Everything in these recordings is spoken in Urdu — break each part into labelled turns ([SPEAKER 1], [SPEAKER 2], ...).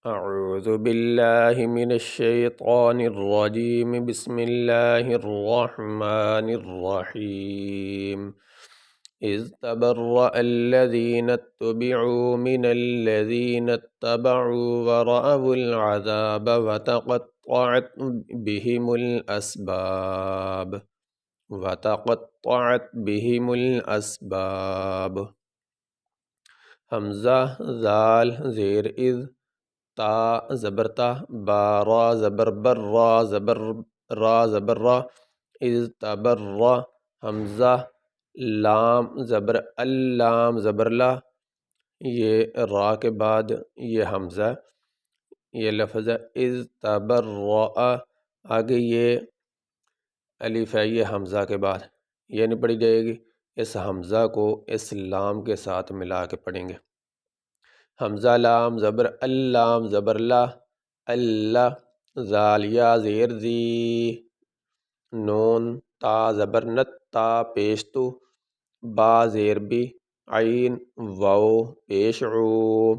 [SPEAKER 1] أعوذ بالله من الشيطان الرجيم بسم الله الرحمن الرحيم إذ تبرأ الذين اتبعوا من الذين اتبعوا ورأوا العذاب وتقطعت بهم الأسباب حمزہ زال زیر اذ تا زبرتا با را زبر بر را زبر را زبر را اذ تبرا حمزہ لام زبر اللام زبر لا، یہ را کے بعد یہ حمزہ، یہ لفظ ہے اذ تبرا، آگے یہ الف ہے یہ حمزہ کے بعد، یہ نہیں پڑھی جائے گی، اس حمزہ کو اس لام کے ساتھ ملا کے پڑھیں گے۔ حمزہ لام زبر اللام زبر لا، اللہ زال یا زیر زی، نون تا زبر نت تا پیش تو، با زیر بی، عین واو پیش عو،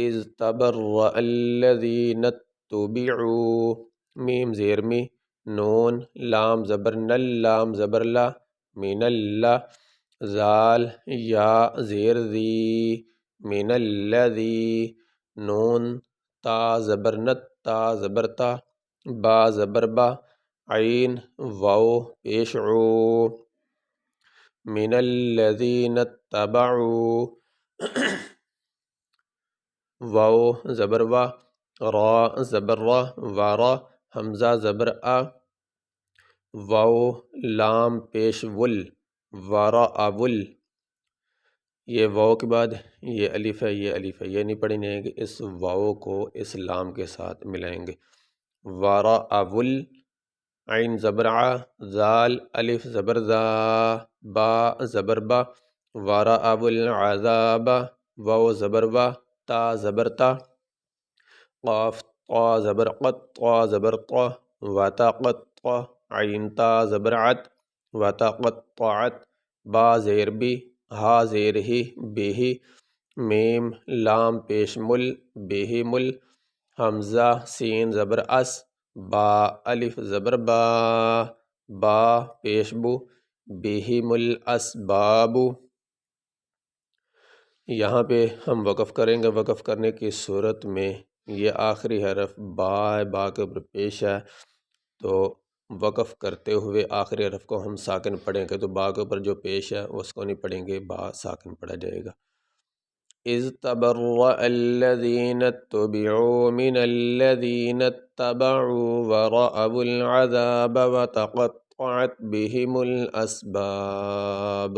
[SPEAKER 1] اذ تبرأ الذین اتبعوا، میم زیر می، نون لام زبر نل لام زبر لا، من اللہ زال یا زیر زی، من الذی، نون تا زبر نت تا زبر تا، با زبر با، عین واو پیش عو، من الذین اتبعوا، واو زبر وا، را زبر را، وارا حمزہ زبر آ، واو لام پیش ول، وارا اول، یہ واو کے بعد یہ الف ہے یہ الف ہے، یہ نہیں پڑھیں گے، اس واو کو اس لام کے ساتھ ملائیں گے، وارا اول، عین زبر ع، زال الف زبر زا، با زبر با، وارا اول عذاب، واو زبر وا، تا زبر تا، قاف طا زبر قط، طا زبر طا، وتقطع، عین تا زبر عت، وتقطعت، با زیر بی، ہا زیر ہی، بہی، میم لام پیش مل، بہی مل، حمزہ سین زبر اس، با الف زبر با، با پیش بو، بہم الاسباب۔ یہاں پہ ہم وقف کریں گے، وقف کرنے کی صورت میں یہ آخری حرف با ہے، با کے اوپر پیش ہے، تو وقف کرتے ہوئے آخری حرف کو ہم ساکن پڑھیں گے، تو با کے اوپر جو پیش ہے اس کو نہیں پڑھیں گے، با ساکن پڑھا جائے گا۔ اذ تبرأ الذین اتبعوا من الذین اتبعوا ورأوا العذاب وتقطعت بهم الاسباب۔